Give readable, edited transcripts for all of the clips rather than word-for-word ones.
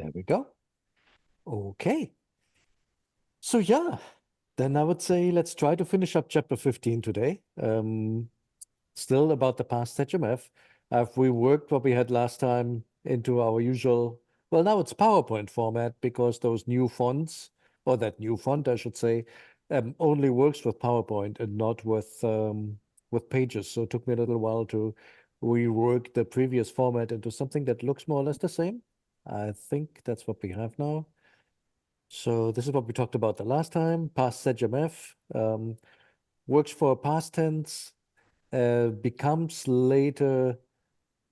There we go. Okay. So yeah, then I would say let's try to finish up chapter 15 today. Still about the past sDm.f. I've reworked what we had last time into our usual, well, now it's PowerPoint format because those new fonts, or that new font, I should say, only works with PowerPoint and not with Pages. So it took me a little while to rework the previous format into something that looks more or less the same. I think that's what we have now. So this is what we talked about the last time. Past sDm.f works for past tense, becomes later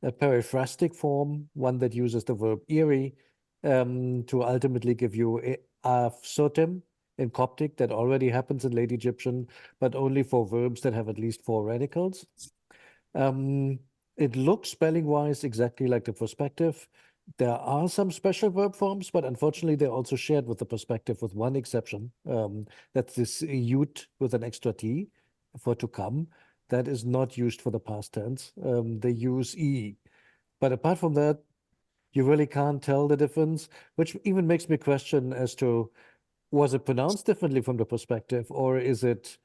a periphrastic form, one that uses the verb iri to ultimately give you a sotem in Coptic that already happens in late Egyptian, but only for verbs that have at least 4 radicals. It looks spelling-wise exactly like the perspective. There are some special verb forms, but unfortunately they're also shared with the perspective with one exception. That's this yut with an extra t for to come. That is not used for the past tense. They use e. But apart from that, you really can't tell the difference, which even makes me question as to, was it pronounced differently from the perspective, or is it,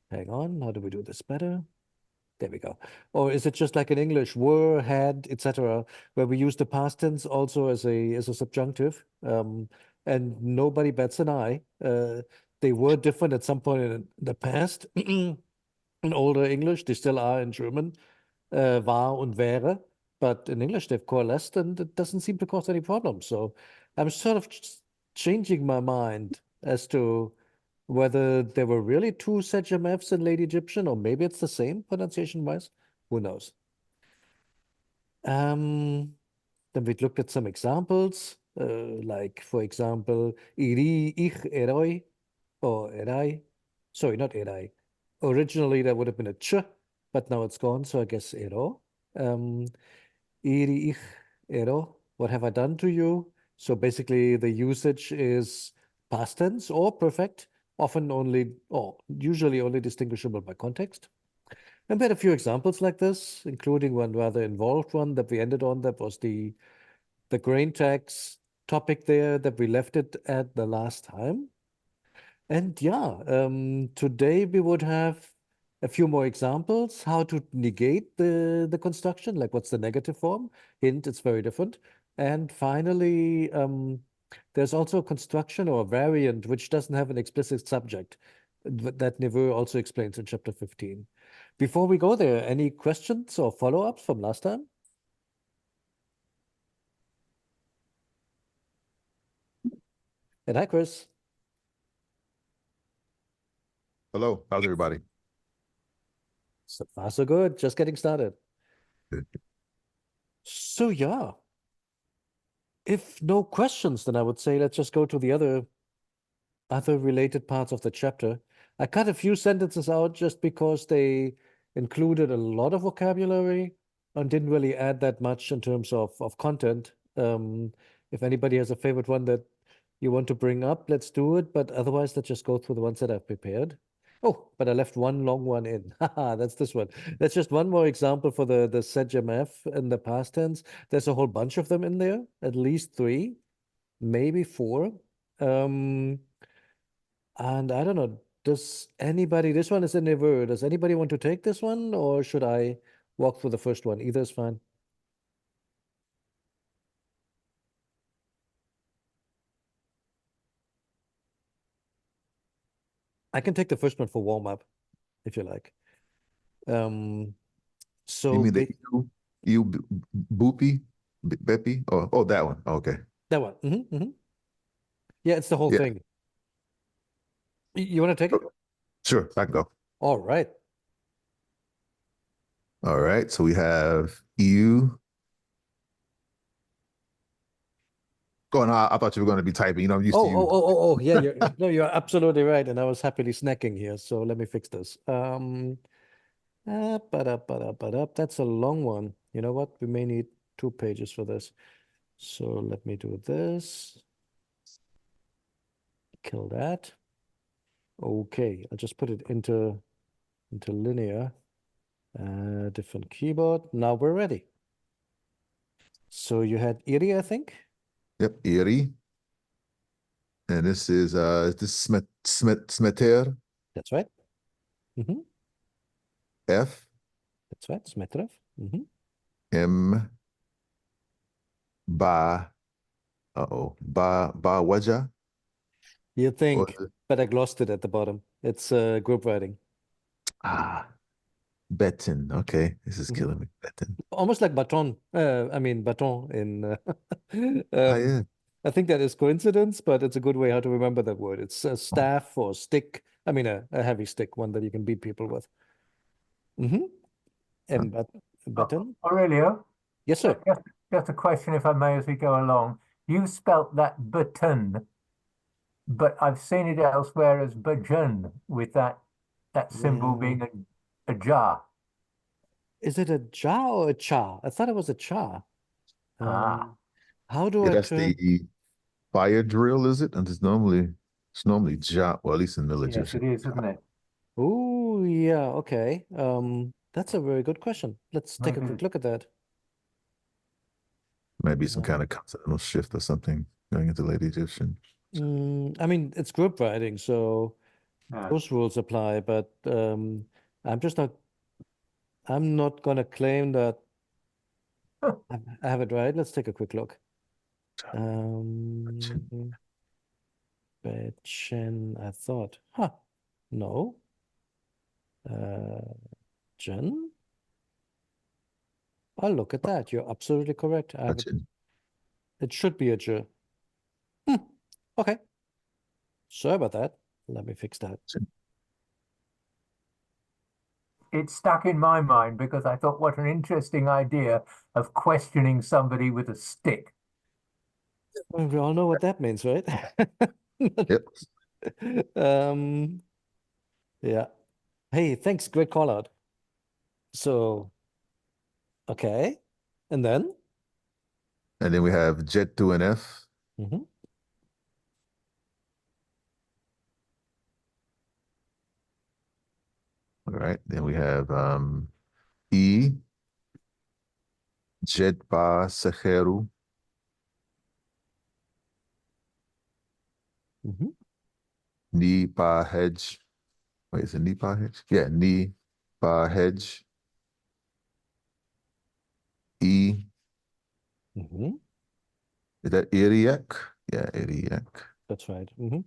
hang on, how do we do this better? There we go. Or is it just like in English, were, had, etc., where we use the past tense also as a subjunctive, and nobody bats an eye. They were different at some point in the past. In older English, they still are in German, war und wäre, but in English they've coalesced and it doesn't seem to cause any problems. So I'm sort of changing my mind as to whether there were really 2 sDm.fs in late Egyptian, or maybe it's the same pronunciation-wise. Who knows? Then we looked at some examples, like, for example, iri, ich, eroi, or erai. Sorry, not erai. Originally, that would have been a ch, but now it's gone, so I guess ero. Iri, ich, ero. What have I done to you? So basically, the usage is past tense or perfect, often only, or usually only distinguishable by context. And we had a few examples like this, including one rather involved one that we ended on. That was the grain tax topic there that we left it at the last time. And yeah, today we would have a few more examples, how to negate the construction, like what's the negative form. Hint, it's very different. And finally, there's also a construction or a variant which doesn't have an explicit subject that Neveu also explains in chapter 15. Before we go there, any questions or follow-ups from last time? And hi, Chris. Hello, how's everybody? So far, so good. Just getting started. Good. So yeah, if no questions, then I would say let's just go to the other related parts of the chapter. I cut a few sentences out just because they included a lot of vocabulary and didn't really add that much in terms of content. If anybody has a favorite one that you want to bring up, let's do it. But otherwise, let's just go through the ones that I've prepared. Oh, but I left one long one in. Haha, that's this one. That's just one more example for the sDm.f in the past tense. There's a whole bunch of them in there, at least 3, maybe 4. And I don't know, does anybody, this one is in Neveu, does anybody want to take this one, or should I walk through the first one? Either is fine. I can take the first one for warm up, if you like. You So mean the boopy, Beppy? Oh, that one. Okay. that one. Yeah, it's the whole Yeah. thing. You want to take it? Sure, I can go. All right. All right. So we have you. Go on. I thought you were going to be typing. I'm used to you. Yeah, no, you're absolutely right. And I was happily snacking here. So let me fix this. That's a long one. You know what? We may need 2 pages for this. So let me do this. Kill that. Okay, I'll just put it into linear. Different keyboard. Now we're ready. So you had Iri, I think? Yep, Eri. And this is Smeter That's right. Hmm. F That's right. Smetrov. Hmm. M Ba Ba Waja. You Or think, but I glossed it at the bottom. It's group writing. Betten. Okay, this is Hmm. killing me. Betten. Almost like baton. I mean baton in. Oh Um, yeah. I think that is coincidence, but it's a good way how to remember that word. It's a Oh, staff or stick. I mean, a heavy stick, one that you can beat people with. Hmm. huh. And baton. Aurelio, Yes, sir. just a question, if I may, as we go along. You spelt that button, but I've seen it elsewhere as bajun, with that symbol Yeah. being a jar. Is it a ja or a cha? I thought it was a cha. Ah, How do Yeah, I that's turn? the fire drill, is it? And it's normally job, well, at least in military. yes, it is, isn't it? Oh, yeah, okay. That's a very good question. Let's take a Maybe. quick look at that. Maybe some kind Um, of continental shift or something going into late Egyptian. I mean, it's group writing, so Yeah. those rules apply, but I'm just not, I'm not gonna claim that I have it right. Let's take a quick look. Um, Betchen, I thought, no. Uh, Jen? Oh, look at that. You're absolutely correct. I have it. Gotcha. It should be a J. Hmm. Okay. Sorry about that. Let me fix that. It stuck in my mind because I thought, what an interesting idea of questioning somebody with a stick. Well, we all know what that means, right? Yep. Um, yeah. Hey, thanks. Great call out. So, okay. And then? And then we have Jet 2 and F. Hmm. All right. Then we have E, Jet Ba Secheru, Hmm. Ni Pa Hedge. Wait, is it Ni Pa Hedge? Yeah, Ni Pa Hedge, E. Hmm. Is that Iriak? Yeah, Iriak. That's right. Hmm.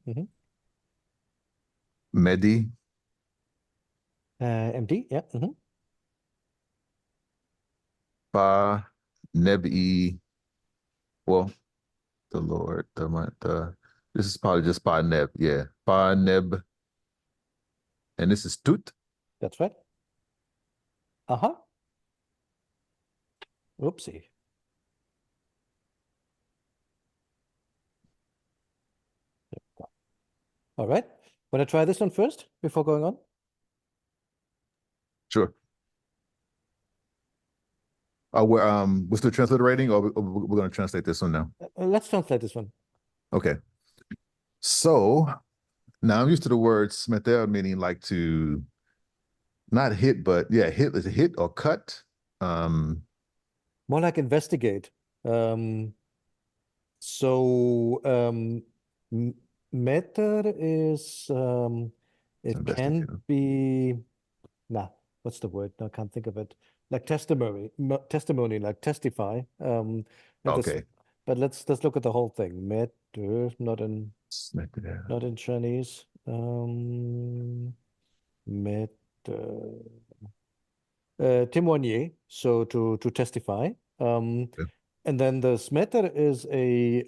Medi, MD, yeah. Pa Nebi. Well, the Lord, the this is probably just Pa Neb. Yeah, Pa Neb. And this is Tut. That's right. Uh-huh. Oopsie. All right. Want to try this one first before going on? Sure. We're still transliterating, or we're going to translate this one now? Let's translate this one. Okay. So now I'm used to the word smeter, meaning like to not hit, but yeah, hit is a hit or cut. More like investigate. So meter is it can Investigative. be what's the word? I can't think of it. Like testimony, like testify. And this, Okay. but let's look at the whole thing. Meter, Smeter. not in Chinese. Meter. Témoigner, so to testify. Yeah. And then the smetter is a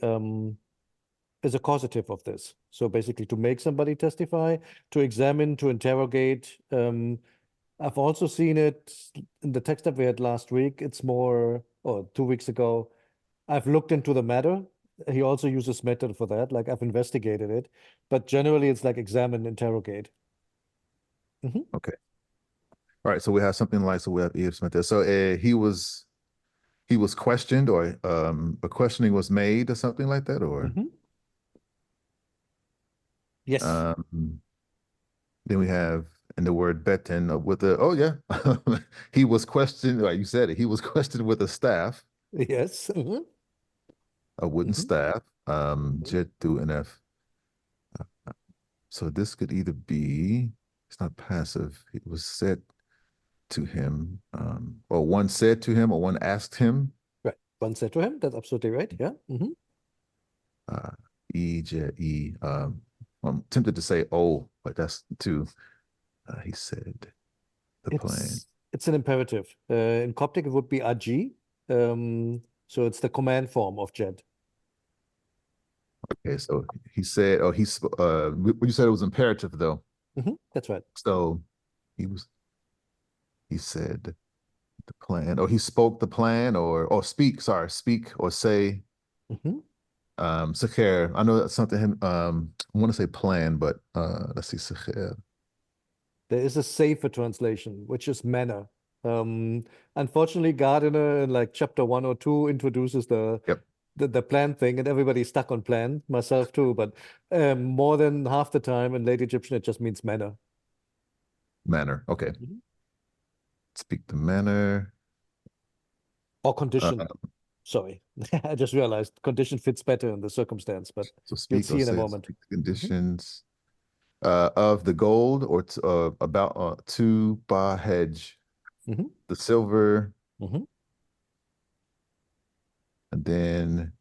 causative of this. So basically to make somebody testify, to examine, to interrogate. I've also seen it in the text that we had last week. It's more, or 2 weeks ago. I've looked into the matter. He also uses method for that. Like I've investigated it, but generally it's like examine, interrogate. Okay. All right. So we have something like, so we have Eve Smeter. So he was questioned, or a questioning was made or something like that, or Yes. then we have in the word betten with the, oh yeah, he was questioned, like you said it, he was questioned with a staff. Yes. a wooden Mhm. staff, jet through NF. So this could either be, it's not passive. It was said to him, or one said to him, or one asked him. Right. One said to him, that's absolutely right. Yeah. Uh, E, jet, E. I'm tempted to say O, but that's two. He said the plan. It's an imperative. In Coptic, it would be RG. So it's the command form of jet. Okay, so he said, oh, you said it was imperative though. That's right. So he said the plan, or he spoke the plan, or speak or say. Secher, I know that's something him, I want to say plan, but let's see, Secher. There is a safer translation, which is manner. Unfortunately, Gardiner in like chapter 1 or 2 introduces Yep, the plan thing, and everybody's stuck on plan, myself too. But more than half the time in late Egyptian, it just means manner. manner. Okay, Mhm. speak the manner. Or Uh, condition. Sorry, I just realized condition fits better in the circumstance, but so you'll speak or see in a say, moment. speak the conditions of the gold, or about to ba hedge, Mhm. the silver, Mhm. and then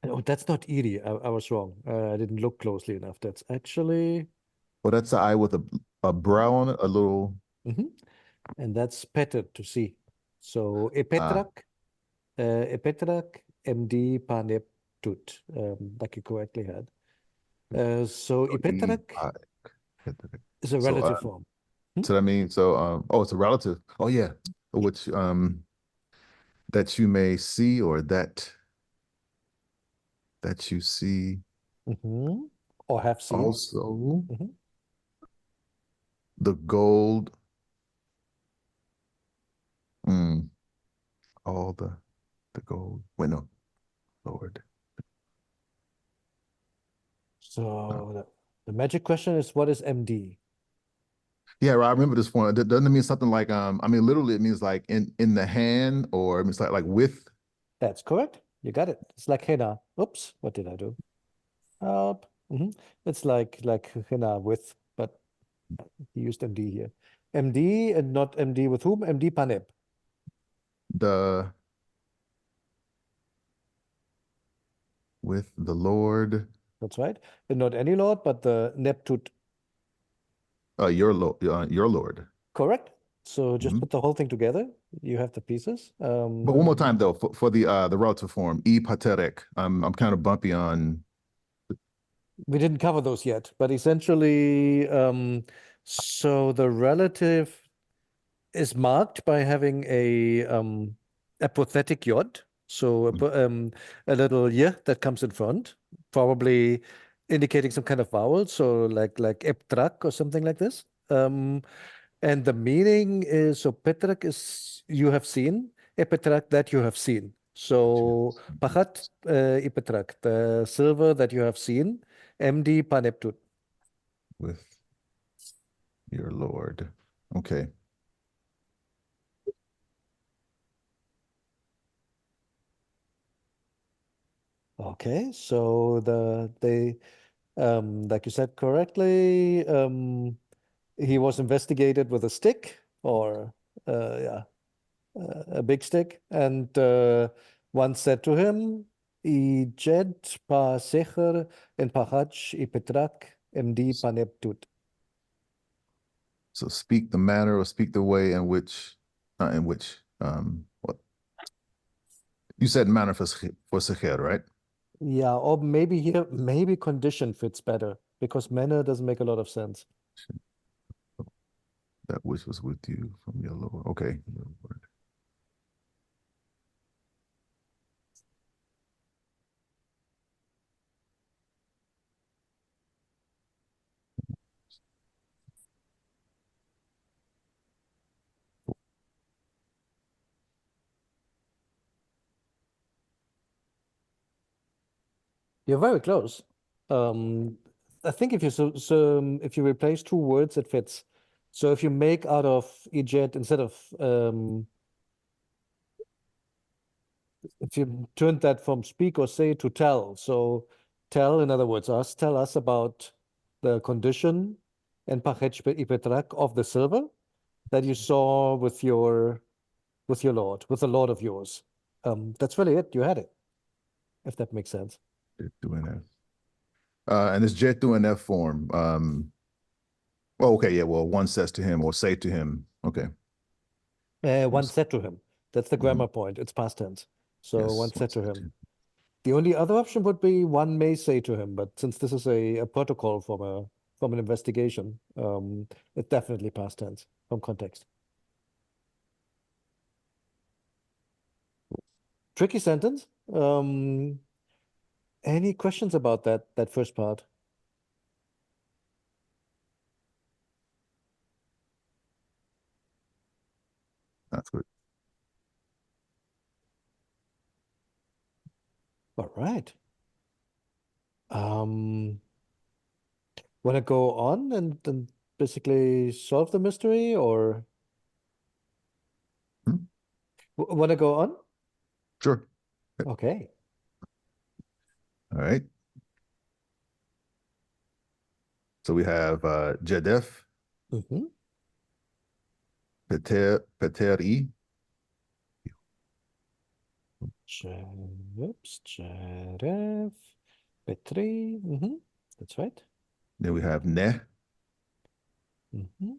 Oh, that's not Edie. I was wrong. I didn't look closely enough. That's actually, well, that's the eye with a brow on it, a little. Mhm. And that's petted to see. So Uh, Epetrak MD Paneptut, like you correctly had. So E, Epetrak I, is a so relative form. so that means so oh, it's a relative. Oh yeah, which that you may see, or that you see Or have seen. also Mhm. the gold, mm, all the gold. Wait, no, Lord. No. So the magic question is, what is MD? Yeah, right, I remember this one. Doesn't it mean something like I mean literally it means like in the hand, or it means like with. That's correct. You got it. It's like henna. Oops, what did I do? Help. It's like henna with, but he used MD here. MD and not MD with whom? MD Panep. The with the Lord, That's right. And not any lord, but the Neptut. your Lord. Correct. So just Mhm. put the whole thing together. You have the pieces. But one more time though, for the relative form, e paterek. I'm kind of bumpy on. We didn't cover those yet, but essentially, so the relative is marked by having a pathetic yod, so a little y that comes in front, probably indicating some kind of vowel, so like eptrak or something like this. And the meaning is, so petrak is you have seen, epetrak that you have seen. So pachat ipetrak, the silver that you have seen, MD paneptut. With your Lord. Okay. Okay, so they like you said correctly, he was investigated with a stick or yeah, a big stick, and one said to him, "I jed pa secher en pahach I petrak MD paneptut." So speak the manner, or speak the way in which what you said manner for secher, right? Yeah, or maybe here, maybe condition fits better because manner doesn't make a lot of sense. That which was with you from your Lord. Okay. Your Lord. You're very close. I think if if you replace two words, it fits. So if you make out of eject instead of if you turned that from speak or say to tell, so tell, in other words, tell us about the condition and pachet ipetrak of the silver that you saw with your Lord, with the Lord of yours. That's really it. You had it, if that makes sense. E02 and it's E02 form. Oh, okay, yeah. Well, one says to him or say to him. Okay. One said to him. That's the grammar point. It's past tense. So Yes, one said to said him. The only other option would be one may say to him, but since this is a protocol from an investigation, it's definitely past tense from context. Tricky sentence. Any questions about that first part? That's good. All right. Want to go on and basically solve the mystery, or want to go on? Sure. Okay. All right. So we have Jedef, Mm-hmm. Peteri, Oops, Jaref, Petri. Mm-hmm. That's right. then we have Ne, Mm-hmm.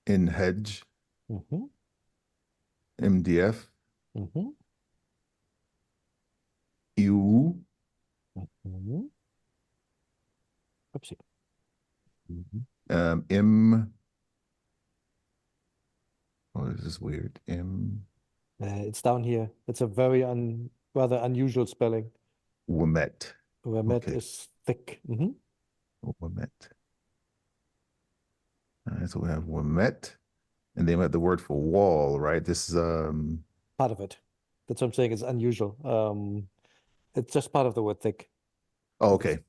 Inhedge, Mm-hmm. MDF, Mm-hmm. Iu, Mm-hmm. Oopsie. M. Oh, this is weird. M. It's down here. It's a very rather unusual spelling. Wamet. Ramet Okay. is thick. Mm-hmm. Wamet. All right, so we have Wamet, and then we have the word for wall, right? This is Part of it. That's what I'm saying. It's unusual. It's just part of the word thick. oh, okay.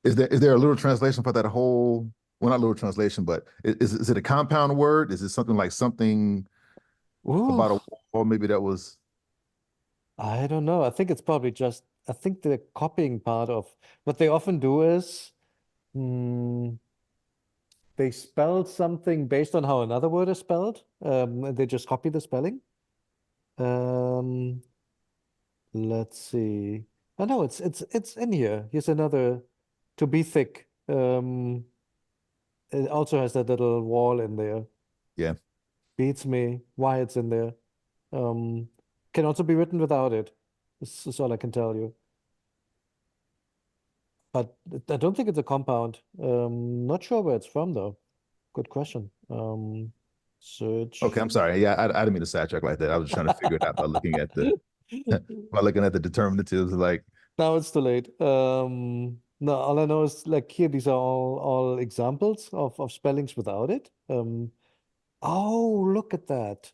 Is there a little translation for that whole? Well, not little translation, but is it a compound word? Is it something like something Ooh, about a wall? Maybe that was. I don't know. I think it's probably just, I think the copying part of what they often do is they spell something based on how another word is spelled, and they just copy the spelling. Um, let's see. Oh no, it's in here. Here's another to be thick. It also has that little wall in there. Yeah. Beats me why it's in there. Um, can also be written without it. This is all I can tell you. But I don't think it's a compound. Not sure where it's from though. Good question. Okay, Search. I'm sorry. Yeah, I didn't mean to sidetrack like that. I was trying to figure it out by looking at the by looking at the determinatives. Like, Now it's too late. No, all I know is like here, these are all examples of spellings without it. Oh, look at that.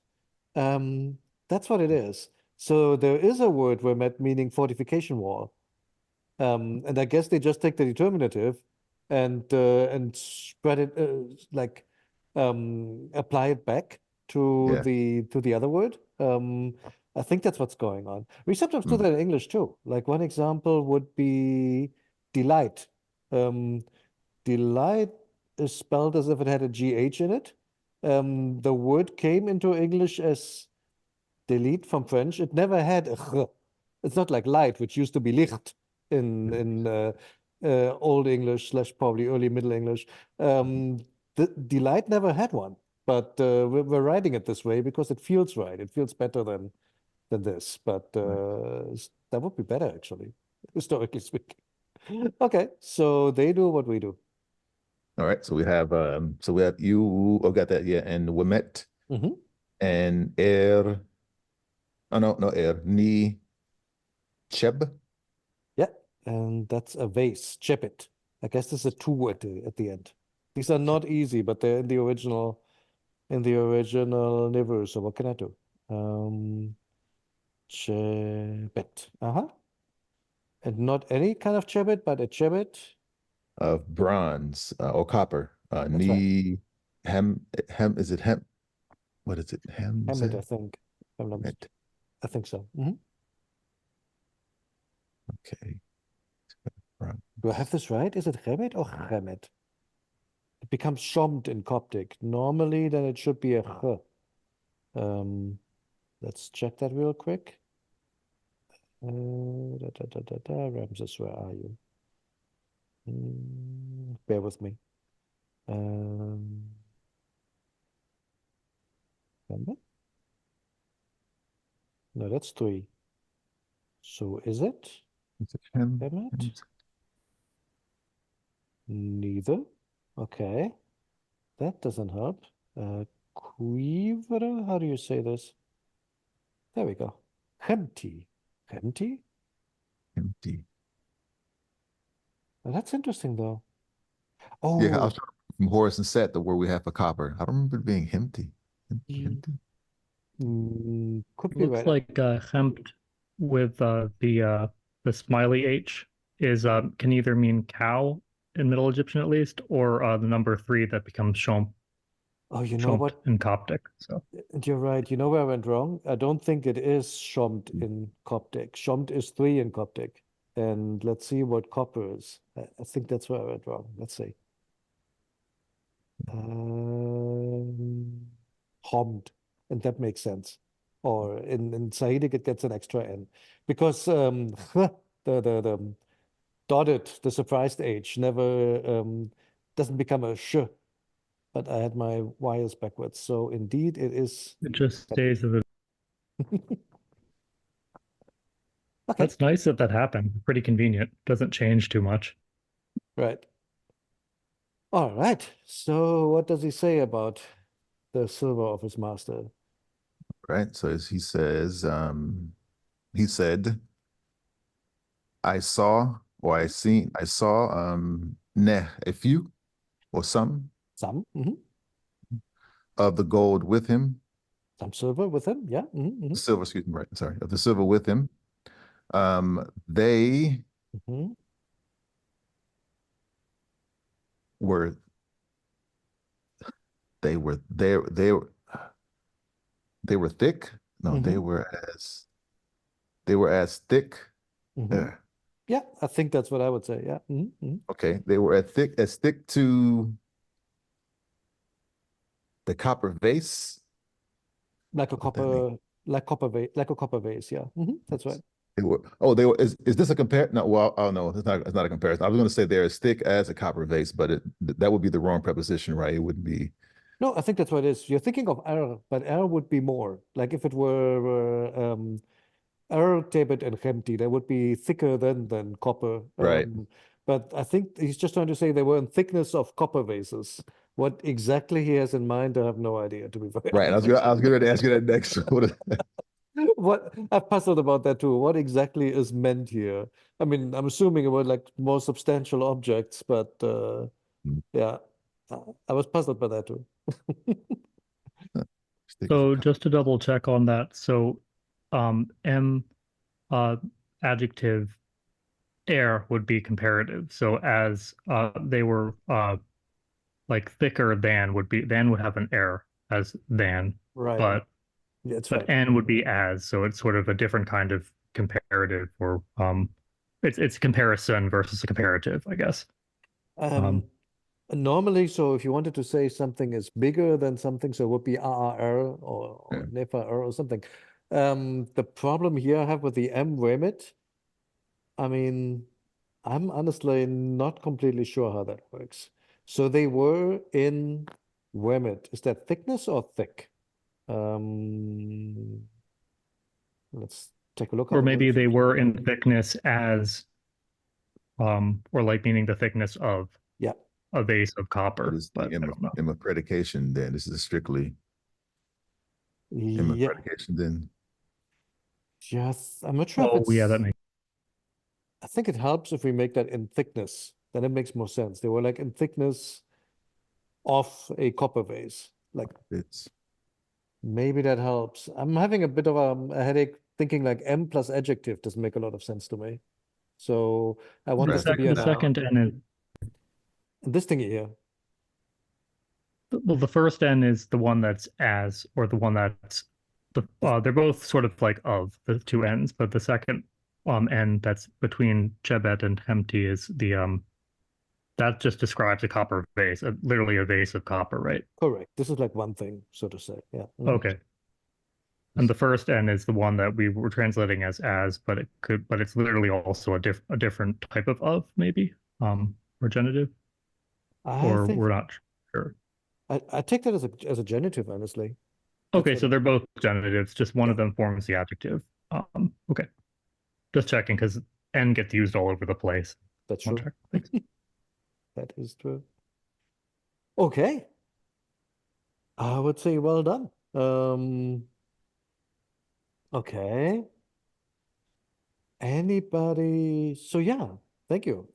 Um, that's what it is. So there is a word where met meaning fortification wall. And I guess they just take the determinative and spread it like apply it back yeah. to the other word. I think that's what's going on. We sometimes do Mm, that in English too. Like one example would be um, delight is spelled as if it had a GH in it. The word came into English as delete from French. It never had a ch. It's not like light, which used to be licht in Old English slash probably early Middle English. The delight never had one, but we're writing it this way because it feels right. It feels better than this, but that would be better actually, historically speaking. Okay, so they do what we do. all right. So we have you. Oh, got that. Yeah, and Wamet Hmm. and Air. Oh no, Air Ni Cheb. Yeah, and that's a vase, chepit. I guess there's a two at the end. These are not easy, but they're in the original Nibiru. So what can I do? Chebet. Uh-huh. And not any kind of chebet, but a chebet. Of bronze or copper. That's right. Ni Hem is it Hem? What is it? Hem Hamid, I Zed? think. If I'm not Met. I think so. Mhm. Okay. Do I have this right? Is it Chemet or Chemet? It becomes Shomt in Coptic. Normally, then it should be a Ch. Let's check that real quick. Ramses, where are you? Bear with me. Remember? No, that's 3. So is it Is it him? Chemet? Neither. Okay. That doesn't help. Quiver, how do you say this? There we go. Chemti. Chemti? Empty. Well, that's interesting though. Yeah, I Oh, was trying to from Horace and Set, the word we have for copper. I don't remember it being empty. Empty. could It be looks right. like hempt with the smiley H is can either mean cow in Middle Egyptian at least, or the number 3 that becomes shomp, Oh, you know what? in Coptic. So You're right. You know where I went wrong? I don't think it is Shomt in Coptic. Shomt is 3 in Coptic. And let's see what copper is. I think that's where I went wrong. Let's see. Homd, and that makes sense. Or in Sahidic, it gets an extra N. Because the dotted, the surprised H, never doesn't become a sh, but I had my wires backwards. So indeed, it is. it just stays as a. Okay, That's nice that that happened. Pretty convenient. Doesn't change too much. right. All right. So what does he say about the silver of his master? Right. So as he says, he said, I saw or I saw a few or some Some, of the gold with him. some silver with him. Yeah. Silver, excuse me, right. Sorry, of the silver with him. They were they were they were thick. No, they were as thick. Yeah, I think that's what I would say. Yeah. Okay, they were as thick to the copper vase. Like a What that mean? copper, like a copper vase. Yeah. That's right. They were. Oh, they were. Is this a compare? No. Well, oh no, it's not. It's not a comparison. I was going to say they're as thick as a copper vase, but that would be the wrong preposition, right? It wouldn't be. No, I think that's what it is. You're thinking of R, but R would be more. Like if it were R, Tebet, and Khemti, they would be thicker than copper. Right. But I think he's just trying to say they were in thickness of copper vases. What exactly he has in mind, I have no idea, to be very Right. I was going to ask you that next. What I've puzzled about that too. What exactly is meant here? I mean, I'm assuming about like more substantial objects, but yeah, I was puzzled by that too. So just to double check on that, so M adjective air would be comparative. So as they were like thicker than would have an air as than, Right. but That's but right. N would be as, so it's sort of a different kind of comparative, or it's comparison versus a comparative, I guess. Normally, so if you wanted to say something is bigger than something, so it would be RR or NEFA or something. The problem here I have with the M remit, I mean, I'm honestly not completely sure how that works. So they were in remit. Is that thickness or thick? Let's take a look. Or maybe they were in thickness as, or like meaning the thickness of a vase of copper. But I don't know. In a predication, then this is strictly in a predication. Then yes, I'm not sure if it's. Yeah, that makes. I think it helps if we make that in thickness. Then it makes more sense. They were like in thickness of a copper vase. Like it's maybe that helps. I'm having a bit of a headache thinking like M plus adjective doesn't make a lot of sense to me. So I want this to be the second N is. This thing here. Well, the first N is the one that's as, or the one that's They're both sort of like of the two ends, but the second end that's between Chebet and Hemti is the that just describes a copper vase, literally a vase of copper, right? Correct. This is like one thing, so to say. Yeah. Mhm. Okay. And the first N is the one that we were translating as, but it's literally also a different type of maybe, or genitive, or think we're not sure. I take that as a genitive, honestly. Okay, what so it- they're both genitives, just one of Yeah. them forms the adjective. Okay. Just checking because N gets used all over the place. That's One true. check. Thanks. That is true. Okay. I would say well done. Okay. Anybody? So yeah, thank you.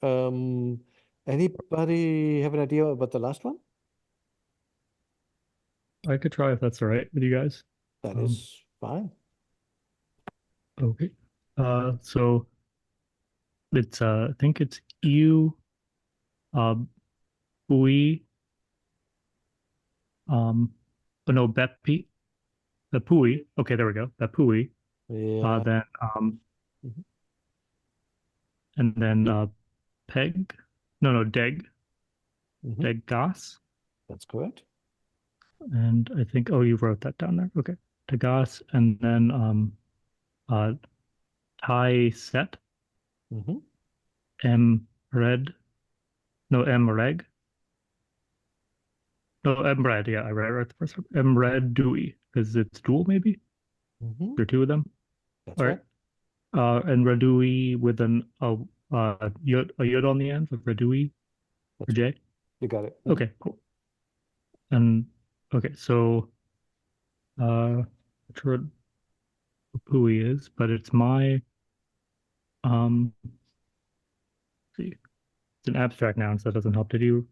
Anybody have an idea about the last one? I could try if that's all right with you guys. That is fine. Okay. So it's I think it's you, Bui, no, Bepi, the Pui. Okay, there we go. The Pui. Yeah. Then Mhm. and then Peg. No, Deg. Mhm. Degas. That's correct. And I think you wrote that down there. Okay. Degas and then Tai Set. Mm-hmm. M Red. No, M Reg. No, M Red. Yeah, I read the first one. M Red Dewey because it's dual maybe. Mm-hmm. There are two of them. That's All right. right. And Radui with yod on the end, like Radui or That's J. You got it. Okay, cool. And okay, so not sure what Pui is, but it's my let's see, it's an abstract noun, so that doesn't help. Did you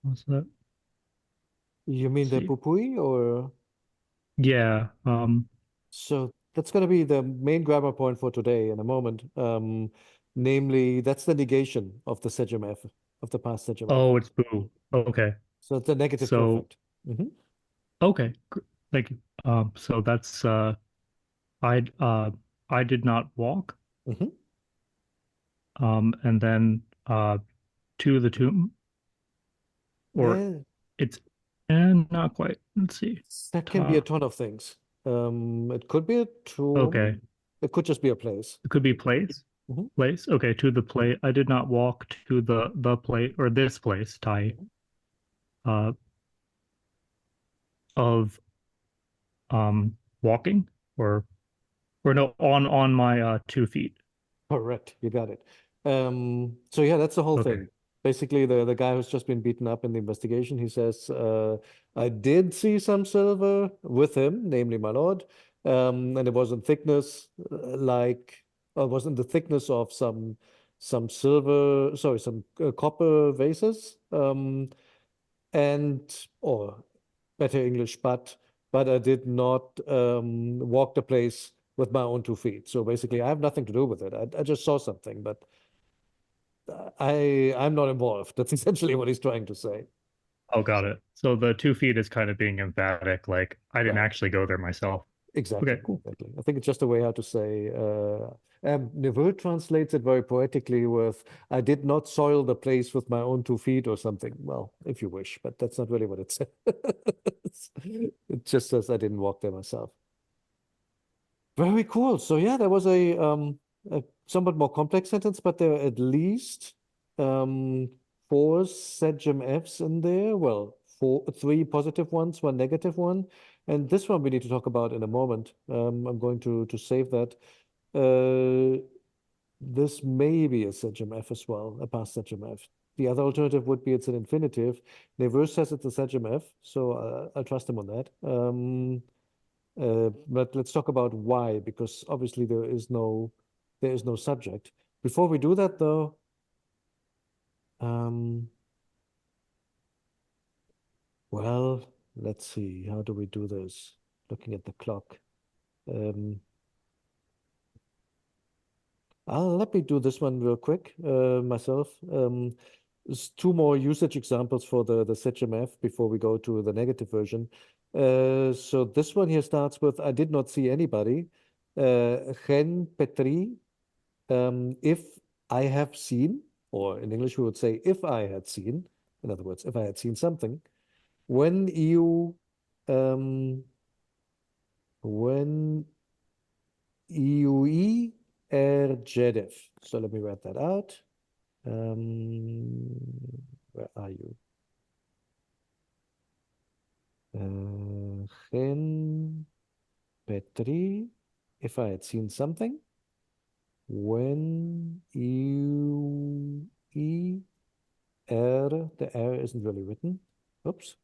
what's that? You mean the See. pupui or? Yeah. So that's going to be the main grammar point for today in a moment. Namely, that's the negation of the sDm.f, of the past sDm.f. Oh, it's Boo. Okay. So it's a negative So perfect. Mm-hmm. okay, thank you. So that's I did not walk. Mm-hmm. And then to the tomb, or And it's and not quite. Let's see. that can be a Ta. ton of things. It could be a tomb. Okay, It could just be a place. it could be place. Mhm. Place. Okay, to the play. I did not walk to the play or this place. Tai. Uh, of walking or no on my 2 feet. Correct. You got it. So yeah, that's the whole Okay. thing. Basically, the guy who's just been beaten up in the investigation, he says, I did see some silver with him, namely my lord, and it was in thickness it was in the thickness of some silver, sorry, some copper vases, or better English, but I did not walk the place with my own 2 feet. So basically, I have nothing to do with it. I just saw something, but I'm not involved. That's essentially what he's trying to say. Oh, got it. So the 2 feet is kind of being emphatic, like I didn't Right. actually go there myself. Exactly. Okay, cool. Exactly. I think it's just a way how to say. Neveu translates it very poetically with, I did not soil the place with my own 2 feet or something. Well, if you wish, but that's not really what it says. It just says I didn't walk there myself. Very cool. So yeah, there was a somewhat more complex sentence, but there are at least 4 sDm.fs in there. Well, 3 positive ones, 1 negative one. And this one we need to talk about in a moment. I'm going to save that. This may be a sDm.f as well, a past sDm.f. The other alternative would be it's an infinitive. Neveu says it's a sDm.f, so I'll trust him on that. But let's talk about why, because obviously there is no subject. Before we do that, though, well, let's see. How do we do this? Looking at the clock. Let me do this one real quick myself. There's 2 more usage examples for the sDm.f before we go to the negative version. So this one here starts with, I did not see anybody. Gen Petri, if I have seen, or in English we would say, if I had seen, in other words, if I had seen something, when E02 Jedef. So let me write that out. Where are you? Gen Petri, if I had seen something, when the R isn't really written. Oops.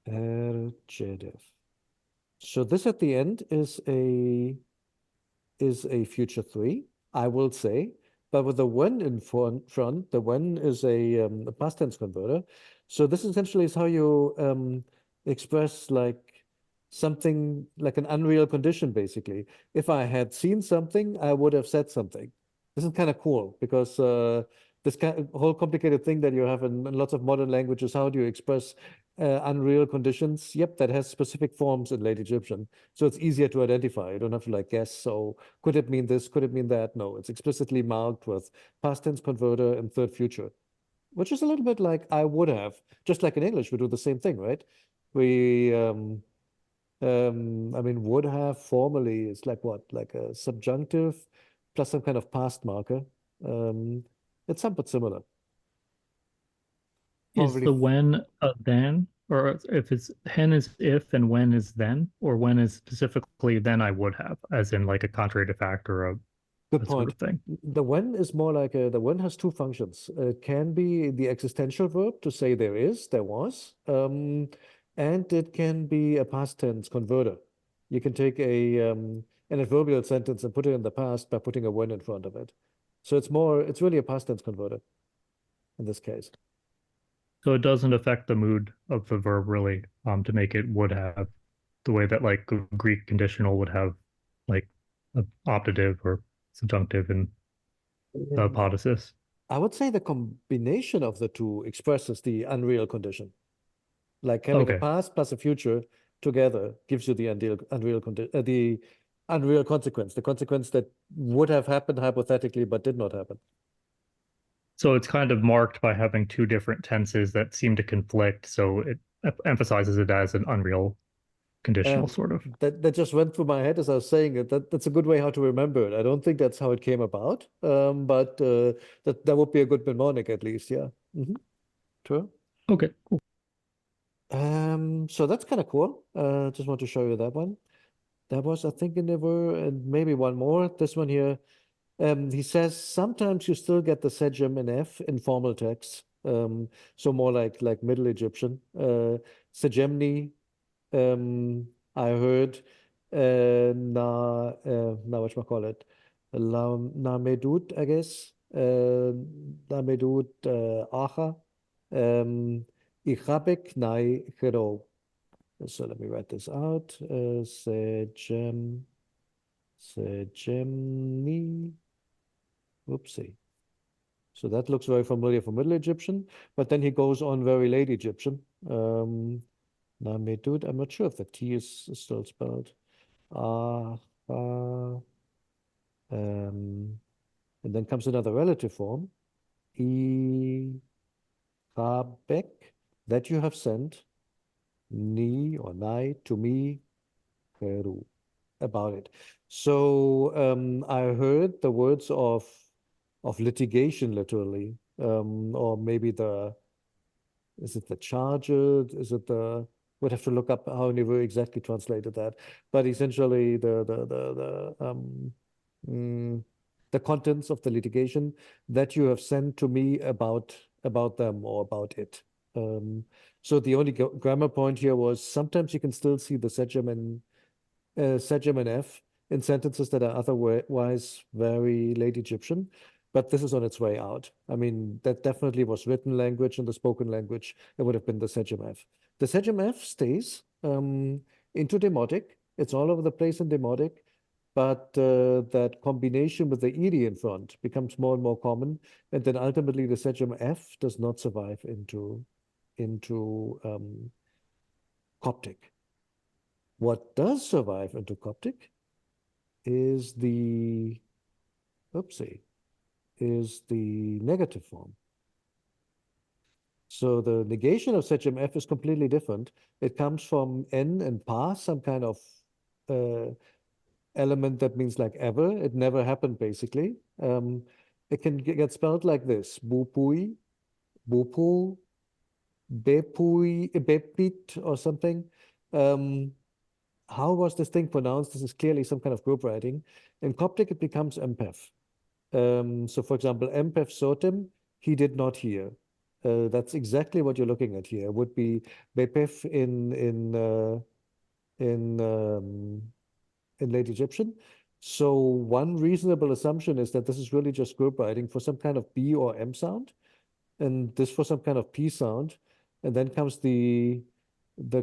Jedef. So this at the end is a future 3, I will say, but with the when in front, the when is a past tense converter. So this essentially is how you express like something like an unreal condition, basically. If I had seen something, I would have said something. This is kind of cool because this whole complicated thing that you have in lots of modern languages, how do you express unreal conditions? Yep, that has specific forms in late Egyptian. So it's easier to identify. You don't have to like guess. So could it mean this? Could it mean that? No, it's explicitly marked with past tense converter and third future, which is a little bit like I would have. Just like in English, we do the same thing, right? We, I mean, would have formally is like what? Like a subjunctive plus some kind of past marker. It's somewhat similar. Is Probably the when a then, or if it's hen is if and when is then, or when is specifically then I would have, as in like a contrary to fact or a good that sort point. of thing? The when is more like the when has 2 functions. It can be the existential verb to say there is, there was, and it can be a past tense converter. You can take an adverbial sentence and put it in the past by putting a when in front of it. So it's really a past tense converter in this case. So it doesn't affect the mood of the verb really, to make it would have, the way that like a Greek conditional would have like a optative or subjunctive in the apodosis. I would say the combination of the two expresses the unreal condition. Like having a Okay. past plus a future together gives you the the unreal consequence, the consequence that would have happened hypothetically but did not happen. So it's kind of marked by having 2 different tenses that seem to conflict. So it emphasizes it as an unreal conditional, sort of. That just went through my head as I was saying it. That's a good way how to remember it. I don't think that's how it came about, but that would be a good mnemonic at least. Yeah. True. Okay, cool. So that's kind of cool. Just want to show you that one. That was, I think, in there were, and maybe one more. This one here. He says sometimes you still get the sDm.f in formal texts. So more like Middle Egyptian. Sejemni, I heard na whatchamacallit, na medut, I guess. Na medut acha. Ichabek nai chero. So let me write this out. Sejemni. Oopsie. So that looks very familiar for Middle Egyptian, but then he goes on very late Egyptian. Namedud, I'm not sure if the T is still spelled. And then comes another relative form. Rabek, that you have sent, ni or nai to me, Peru, about it. So I heard the words of litigation, literally, or maybe is it the charger? Is it would have to look up how Niveau exactly translated that. But essentially the contents of the litigation that you have sent to me about them or about it. So the only grammar point here was sometimes you can still see the sDm.f in sentences that are otherwise very late Egyptian, but this is on its way out. I mean, that definitely was written language and the spoken language. It would have been the sDm.f. The sDm.f stays into demotic. It's all over the place in demotic, but that combination with the ed in front becomes more and more common, and then ultimately the sDm.f does not survive into into Coptic. What does survive into Coptic is the, is the negative form. So the negation of sDm.f is completely different. It comes from N and pa, some kind of element that means like ever. It never happened, basically. It can get spelled like this: bupui, bupu, bepui, bepit, or something. How was this thing pronounced? This is clearly some kind of group writing. In Coptic, it becomes MPEF. So, for example, MPEF sotem, he did not hear. That's exactly what you're looking at here. It would be bepef in late Egyptian. So one reasonable assumption is that this is really just group writing for some kind of B or M sound, and this for some kind of P sound, and then comes the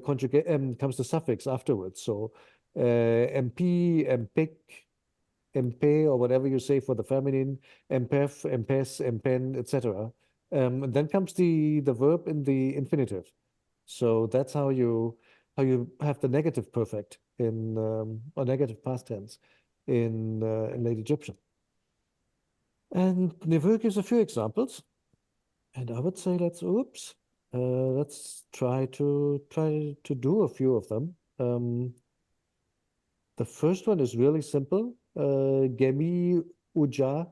conjugate comes the suffix afterwards. So MP, MPIC, MP, or whatever you say for the feminine, MPEF, MPES, MPEN, etc. And then comes the verb in the infinitive. So that's how you have the negative perfect in or negative past tense in late Egyptian. And Neveu gives a few examples, and I would say let's try to do a few of them. The first one is really simple. Gemi uja.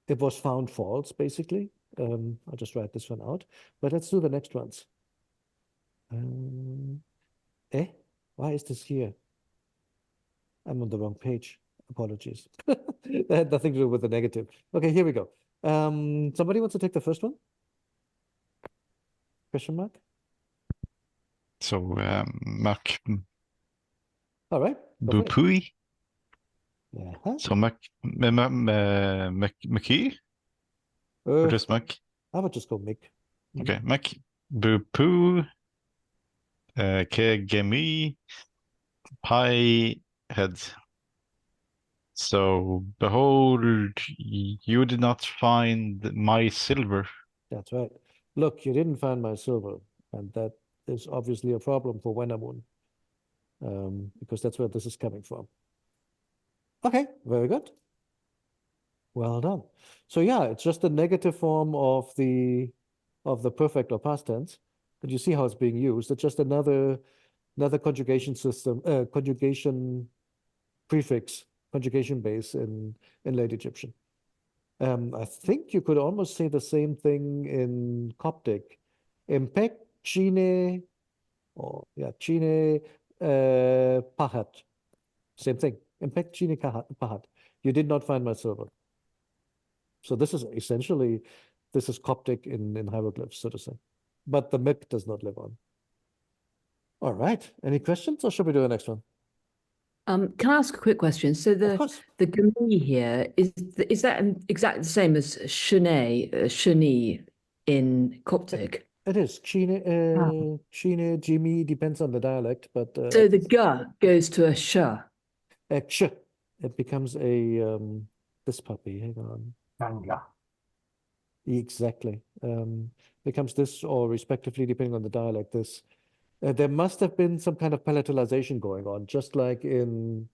It was found false, basically. I'll just write this one out. But let's do the next ones. Why is this here? I'm on the wrong page. Apologies. That had nothing to do with the negative. Okay, here we go. Somebody wants to take the first one? Question mark? So, Mac All right. Go for it. Bupui. Uh-huh. So, McKee? Or just Mac? I would just go Mick. Okay, Mac Bupu. Ke Gemi. Pi head. So, behold, you did not find my silver. That's right. Look, you didn't find my silver, and that is obviously a problem for Wenamun, because that's where this is coming from. Okay, very good. Well done. So yeah, it's just a negative form of the perfect or past tense, but you see how it's being used. It's just another conjugation system, conjugation prefix, conjugation base in late Egyptian. I think you could almost say the same thing in Coptic. Impek chine, or yeah, chine pahat. Same thing. Impek chine pahat. You did not find my silver. So this is essentially, this is Coptic in hieroglyphs, so to say. But the Mik does not live on. All right. Any questions, or should we do the next one? Can I ask a quick question? So Of course. the gami here, is that exactly the same as shani in Coptic? It is. Chine, Jimmy, depends on the dialect, but So the ga goes to a sha. ch, it becomes a this puppy. Hang on. Ganga. Exactly. Becomes this, or respectively, depending on the dialect, this. There must have been some kind of palatalization going on, just like in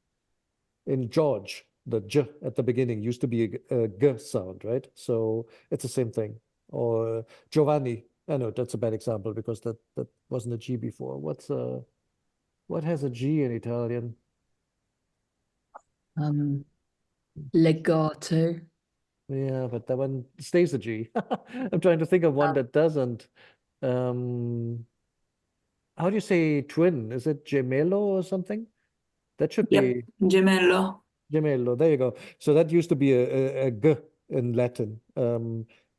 George, the j at the beginning used to be a g sound, right? So it's the same thing. Or Giovanni. I know that's a bad example because that wasn't a G before. What has a G in Italian? Legato. Yeah, but that one stays a G. I'm trying to think of one that doesn't. How do you say twin? Is it gemello or something? That should be Gemello. gemello. There you go. So that used to be a g in Latin.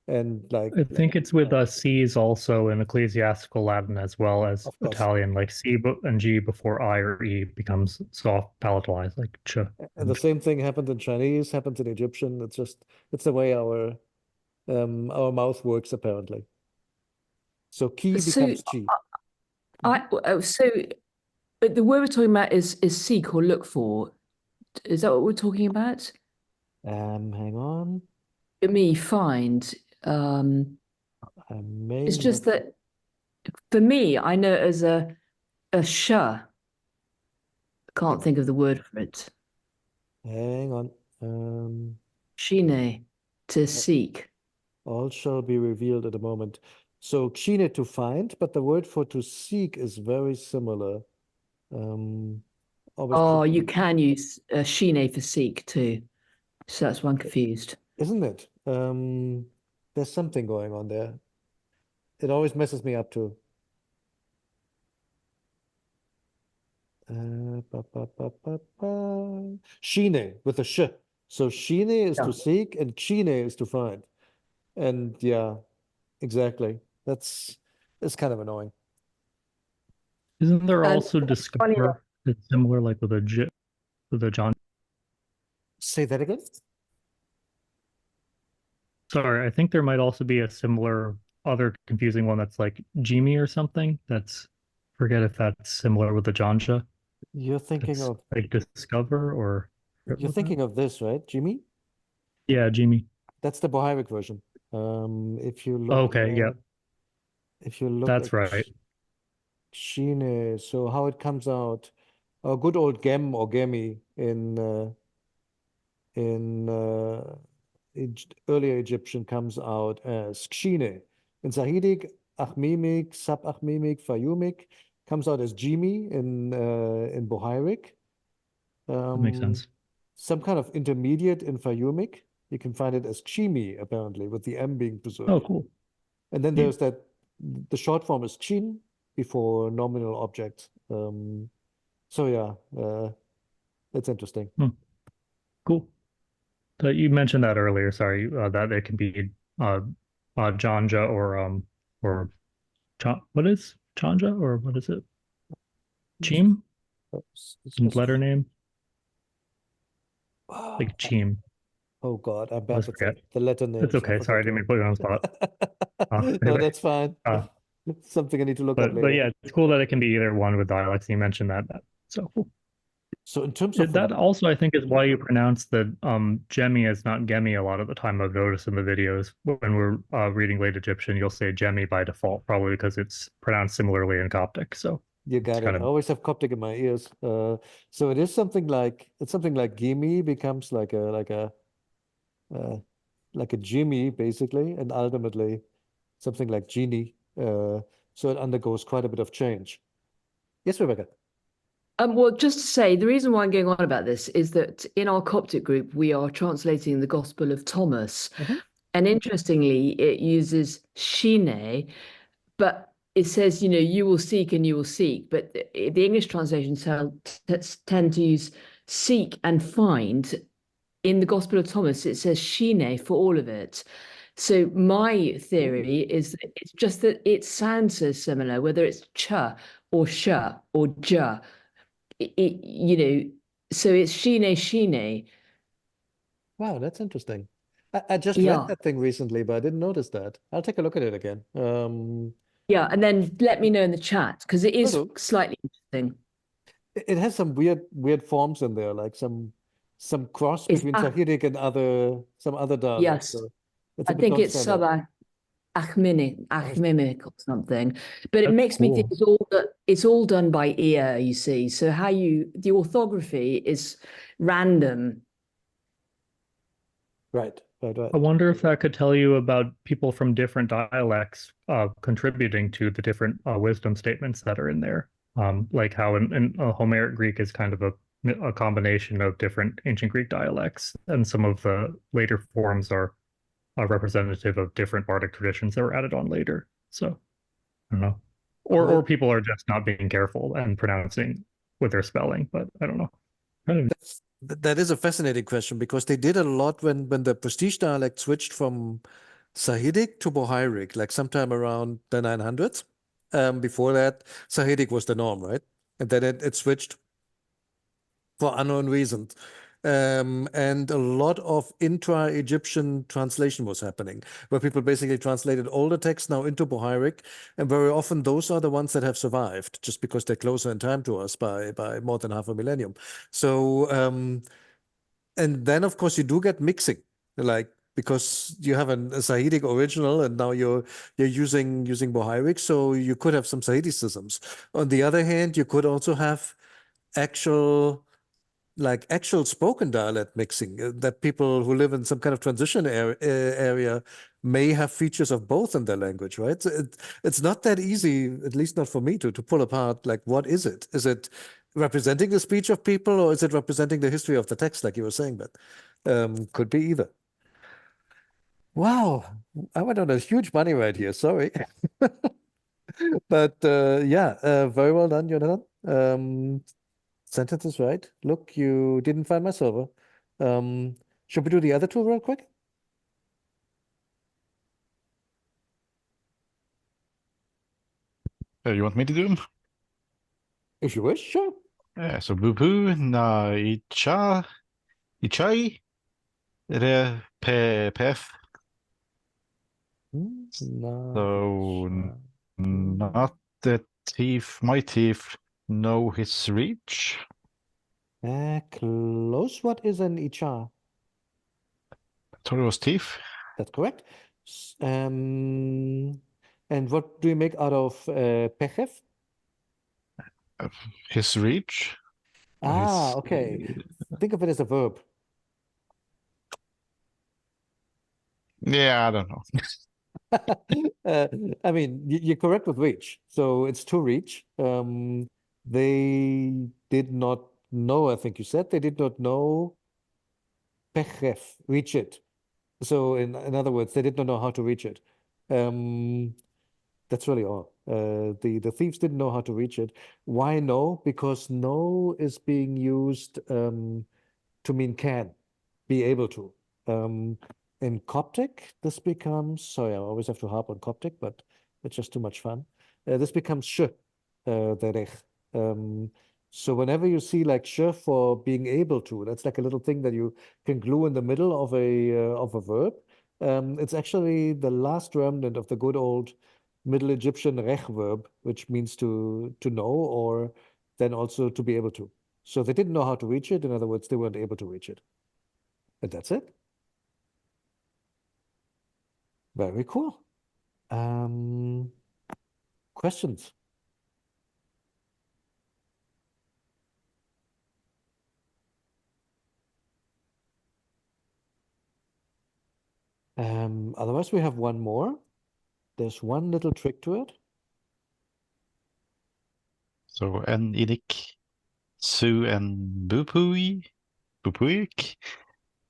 And like I think it's with C's also in ecclesiastical Latin as well as Of course. Italian, like C and G before I or E becomes soft palatalized, like ch. And the same thing happened in Chinese, happens in Egyptian. It's the way our mouth works, apparently. So ki So, becomes chi. But the word we're talking about is seek or look for. Is that what we're talking about? Hang on. Me find. I may It's just have- that for me, I know it as a sh. Can't think of the word for it. Hang on. Shine, to seek. All shall be revealed at a moment. So Chine to find, but the word for to seek is very similar. Always Oh, tricky, you can use shine for seek too. So that's why I'm confused. isn't it? There's something going on there. It always messes me up too. Shine with a sh. So shine is to Yeah. seek and chine is to find. And yeah, exactly. It's kind of annoying. Isn't there And also funny discover? It's similar, like with a John. Say that again? Sorry, I think there might also be a similar other confusing one that's like Jimmy or something. That's forget if that's similar with the Janja. You're thinking That's of like discover or you're thinking of this, right, Jimmy? yeah, Jimmy. That's the Bohairic version. If you look Okay, yeah, if you look that's at right. Shine, so how it comes out, a good old Gem or Gemi in earlier Egyptian comes out as Kshine. In Sahidic, Achmimic, Sub-Achmimic, Fayumic comes out as Jimi in Bohairic. That makes sense. Some kind of intermediate in Fayumic. You can find it as Chimi, apparently, with the M being preserved. Oh, cool. And then Yeah. there's that, the short form is Chin before nominal objects. So yeah, that's interesting. Cool. But you mentioned that earlier. Sorry, that it can be Janja or what is Chanja or what is it? Chim? It's just, Letter name? oh, Like Chim. God, I'm bad Always with forget. the letter names. It's okay. I Sorry, I didn't mean to put you on the spot. No, Anyway, that's fine. It's something I need to look up but later. yeah, it's cool that it can be either one with dialects. You mentioned that. So cool. So in terms of That also, I think, is why you pronounce the Gemi as not Gemi a lot of the time. I've noticed in the videos when we're reading late Egyptian, you'll say Gemi by default, probably because it's pronounced similarly in Coptic. So you got it. kind I of always have Coptic in my ears. So it is something like Gimi becomes like a Jimmy basically, and ultimately something like Genie. So it undergoes quite a bit of change. Yes, Rebecca. Well, just to say, the reason why I'm going on about this is that in our Coptic group, we are translating the Gospel of Thomas. And interestingly, it uses shine, but it says, you will seek and you will seek. But the English translations tend to use seek and find. In the Gospel of Thomas, it says shine for all of it. So my theory is that it's just that it sounds so similar, whether it's cha or sha or ja. So it's shine. Wow, that's interesting. I just read Yeah. that thing recently, but I didn't notice that. I'll take a look at it again. Yeah, and then let me know in the chat because it is do. slightly interesting. It has some weird forms in there, like some cross It's between Sahidic and some other dialects. yes, So it's I a bit think it's non-standard. Achmimic or something. But it That's makes me think cool. it's all done by ear, you see. So the orthography is random. Right. I wonder if that could tell you about people from different dialects contributing to the different wisdom statements that are in there. Like how in Homeric Greek is kind of a combination of different ancient Greek dialects, and some of the later forms are representative of different bardic traditions that were added on later. So I don't know. Or people are just not being careful and pronouncing with their spelling, but I don't know. That is a fascinating question because they did a lot when the prestige dialect switched from Sahidic to Bohairic, like sometime around the 900s. Before that, Sahidic was the norm, right? And then it switched for unknown reasons. And a lot of intra-Egyptian translation was happening, where people basically translated older texts now into Bohairic, and very often those are the ones that have survived, just because they're closer in time to us by more than half a millennium. So, and then of course you do get mixing, like because you have a Sahidic original and now you're using Bohairic, so you could have some Sahidicisms. On the other hand, you could also have actual spoken dialect mixing, that people who live in some kind of transition area may have features of both in their language, right? So it's not that easy, at least not for me, to pull apart, like, what is it? Is it representing the speech of people, or is it representing the history of the text, like you were saying? But could be either. Wow, I went on a huge money ride here, sorry. But yeah, very well done, Jonathan. Sentence is right. Look, you didn't find my silver. Should we do the other two real quick? You want me to do them? If you wish, sure. Yeah, so Bubu na Ichai Re Pef. So not the thief, my thief know his reach. Close. What is an Icha? I thought it was thief. That's correct. And what do you make out of Pechef? His reach. Ah, okay. Think of it as a verb. Yeah, I don't know. I mean, you're correct with reach. So it's to reach. They did not know, I think you said, they did not know Pechef, reach it. So in other words, they did not know how to reach it. That's really all. The thieves didn't know how to reach it. Why no? Because no is being used to mean can, be able to. In Coptic, this becomes, sorry, I always have to harp on Coptic, but it's just too much fun. This becomes sh, derech. So whenever you see like sh for being able to, that's like a little thing that you can glue in the middle of a verb. It's actually the last remnant of the good old Middle Egyptian rech verb, which means to know, or then also to be able to. So they didn't know how to reach it. In other words, they weren't able to reach it. And that's it. Very cool. Questions? Otherwise, we have one more. There's one little trick to it. So en idik su en bupuik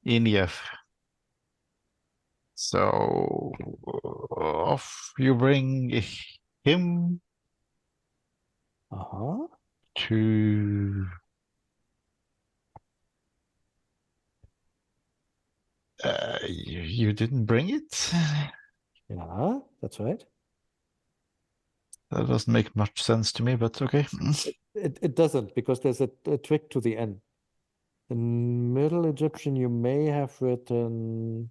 injef. So off you bring him Uh-huh. to you didn't bring it? Yeah, that's right. That doesn't make much sense to me, but okay. It doesn't, because there's a trick to the end. In Middle Egyptian, you may have written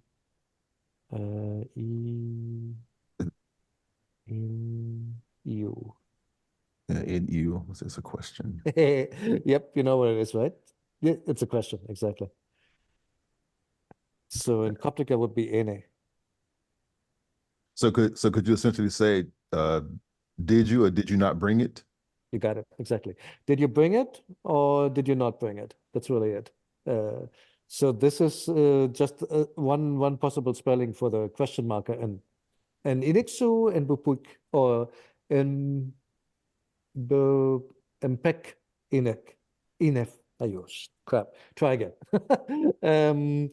in you. In you, was this a question? Yep, you know what it is, right? Yeah, it's a question, exactly. So in Coptic, it would be ene. So could you essentially say, did you or did you not bring it? You got it, exactly. Did you bring it or did you not bring it? That's really it. So this is just one possible spelling for the question marker and inixu and bupuk or in the empek inek inef ayos. Crap. Try again. And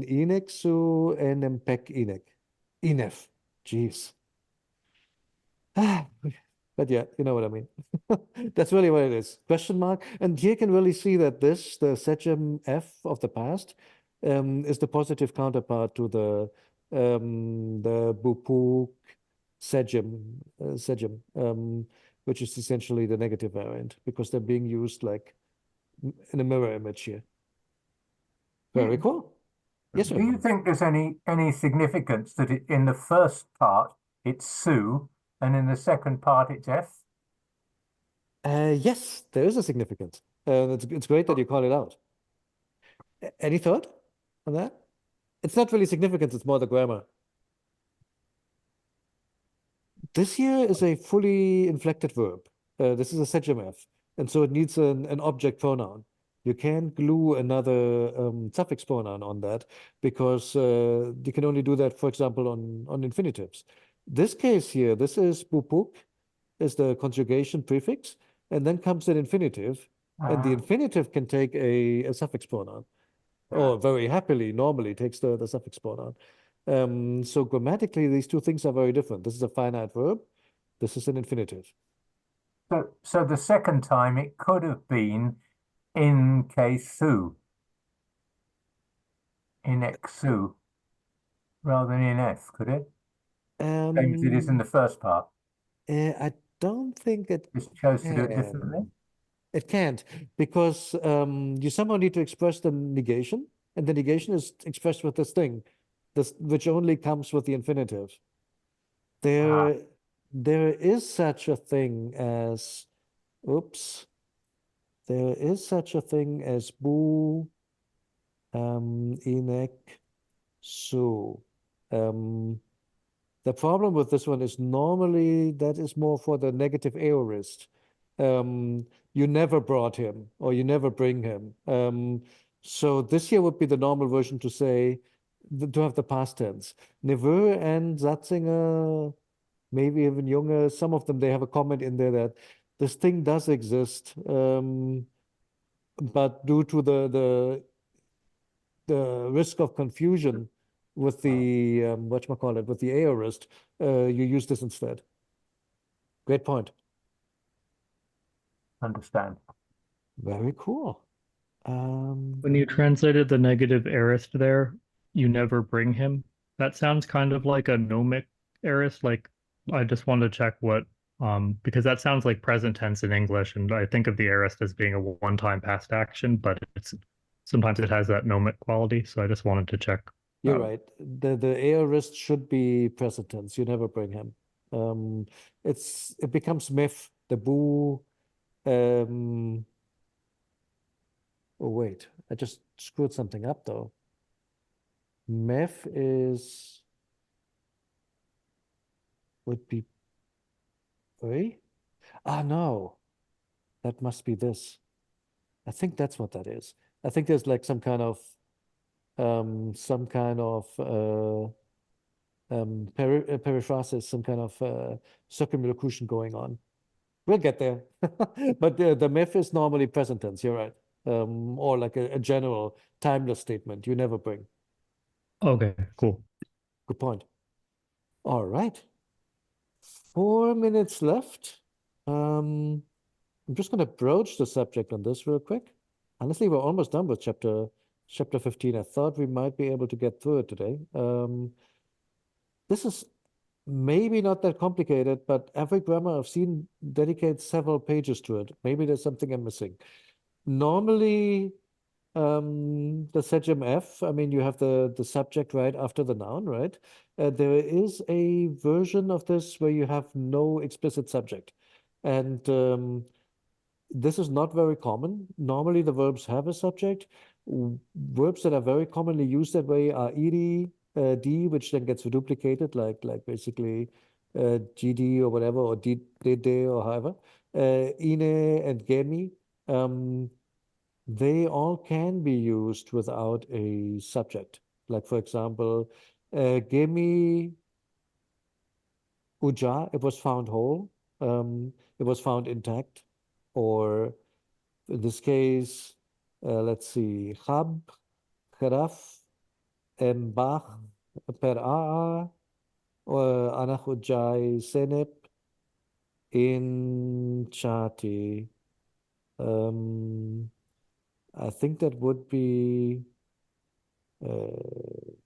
inexu and empek inek inef. Jeez. But yeah, you know what I mean. That's really what it is. Question mark. And here you can really see that this, the sDm.f of the past, is the positive counterpart to the Bupuk sejim, which is essentially the negative variant, because they're being used like in a mirror image here. Very cool. Yes, sir. Do you think there's any significance that in the first part it's su and in the second part it's f? Yes, there is a significance. It's great that you call it out. Any thought on that? It's not really significant, it's more the grammar. This here is a fully inflected verb. This is a sDm.f, and so it needs an object pronoun. You can't glue another suffix pronoun on that because you can only do that, for example, on infinitives. This case here, this is bupuk, is the conjugation prefix, and then comes an infinitive, and the infinitive can take a suffix pronoun, or very happily, normally takes the suffix pronoun. So grammatically, these two things are very different. This is a finite verb. This is an infinitive. So the second time it could have been in kesu, in exu, rather than in f, could it? Same as it is in the first part. I don't think it Just chose to do it differently. can. It can't, because you somehow need to express the negation, and the negation is expressed with this thing, which only comes with the infinitive. There is such a thing as, there is such a thing as bu, inek, su. The problem with this one is normally that is more for the negative aorist. You never brought him, or you never bring him. So this here would be the normal version to say, to have the past tense. Neveu and Satzinger, maybe even Junge, some of them, they have a comment in there that this thing does exist, but due to the risk of confusion with the whatchamacallit, with the aorist, you use this instead. Great point. Understand. Very cool. When you translated the negative aorist there, you never bring him. That sounds kind of like a gnomic aorist. Like, I just wanted to check what, because that sounds like present tense in English, and I think of the aorist as being a one-time past action, but sometimes it has that gnomic quality. So I just wanted to check. You're right. The aorist should be present tense. You never bring him. It becomes myth. The boo. Oh wait, I just screwed something up though. Meth would be three. Ah no, that must be this. I think that's what that is. I think there's like some kind of periphrasis, some kind of circumlocution going on. We'll get there. But the myth is normally present tense, you're right. Or like a general timeless statement you never bring. Okay, cool. Good point. All right. 4 minutes left. I'm just going to broach the subject on this real quick. Honestly, we're almost done with chapter 15. I thought we might be able to get through it today. This is maybe not that complicated, but every grammar I've seen dedicates several pages to it. Maybe there's something I'm missing. Normally, the sDm.f, I mean, you have the subject right after the noun, right? There is a version of this where you have no explicit subject. And this is not very common. Normally, the verbs have a subject. Verbs that are very commonly used that way are ed, d, which then gets duplicated, like basically gd or whatever, or did or however. Ine and gemi. They all can be used without a subject. Like, for example, gemi uja, it was found whole, it was found intact. Or in this case, let's see, chab, cheraf, bach, per aa, or anach ujai senep, in chati. I think that would be, hang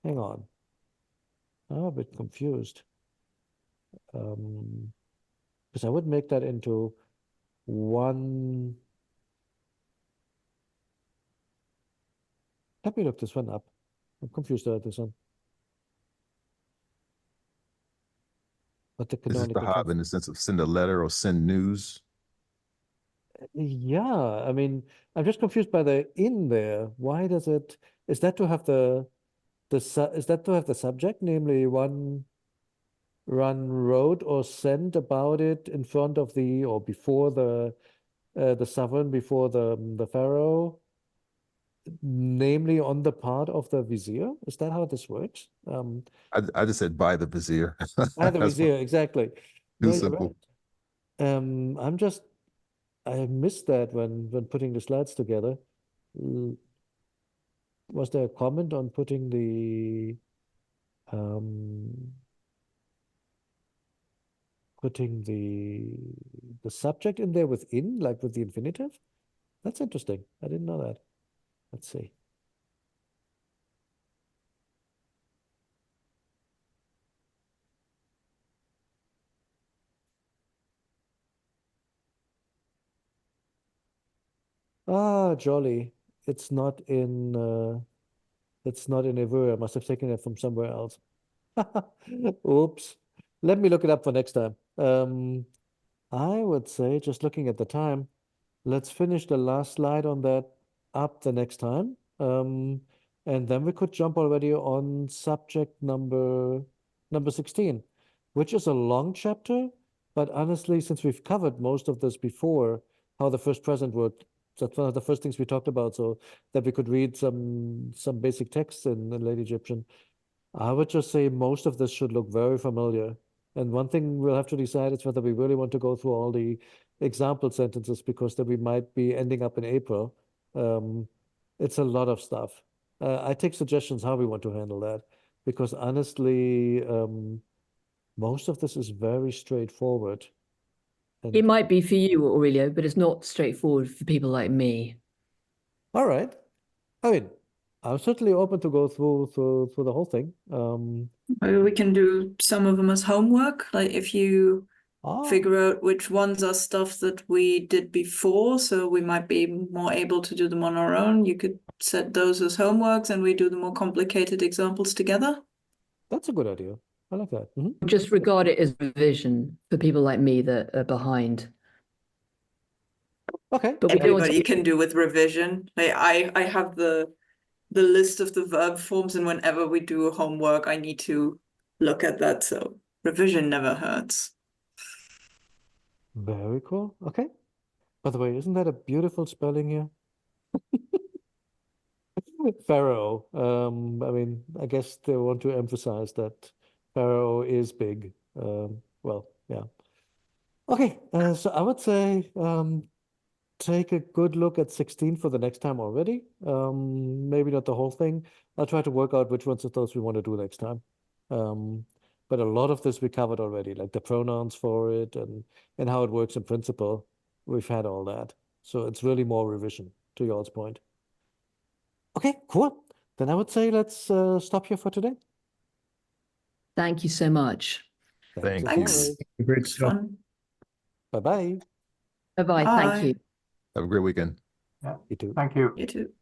on. I'm a bit confused. Because I would make that into one. Let me look this one up. I'm confused about this one. But the Is this canonical Bahab in the sense of send a letter or send news? Yeah, I mean, I'm just confused by the in there. Why does it? is that to have is that to have the subject, namely one wrote or sent about it in front of the or before the sovereign, before the pharaoh, namely on the part of the vizier? Is that how this works? I just said by the vizier. By the That's vizier, exactly. too No, you're simple. right. I missed that when putting the slides together. Was there a comment on putting the subject in there within, like with the infinitive? That's interesting. I didn't know that. Let's see. Ah, jolly. It's not in Evo. I must have taken it from somewhere else. Oops. Let me look it up for next time. I would say, just looking at the time, let's finish the last slide on that up the next time. And then we could jump already on subject number 16, which is a long chapter, but honestly, since we've covered most of this before, how the first present worked, that's one of the first things we talked about, so that we could read some basic texts in Late Egyptian. I would just say most of this should look very familiar. And one thing we'll have to decide is whether we really want to go through all the example sentences, because then we might be ending up in April. It's a lot of stuff. I take suggestions how we want to handle that, because honestly, most of this is very straightforward. It And might be for you, Aurelio, but it's not straightforward for people like me. all right. I mean, I'm certainly open to go through the whole thing. Maybe we can do some of them as homework. Like if you figure out which ones are stuff that we did before, so we might be more able to do them on our own. You could set those as homeworks and we do the more complicated examples together. That's a good idea. I like that. Just regard it as revision for people like me that are behind. Okay. But we don't want Everybody to... can do with revision. Like I have the list of the verb forms, and whenever we do homework, I need to look at that. So revision never hurts. Very cool. Okay. By the way, isn't that a beautiful spelling here? Pharaoh. I mean, I guess they want to emphasize that Pharaoh is big. Well, yeah. Okay, so I would say take a good look at 16 for the next time already. Maybe not the whole thing. I'll try to work out which ones of those we want to do next time. But a lot of this we covered already, like the pronouns for it and how it works in principle. We've had all that. So it's really more revision, to y'all's point. Okay, cool. Then I would say let's stop here for today. Thank you so much. Thank as you. Thanks. Great It's stuff. fun. Bye-bye. Bye-bye. Thank Bye. you. Have a great weekend. Yeah. You too. Thank you. You too.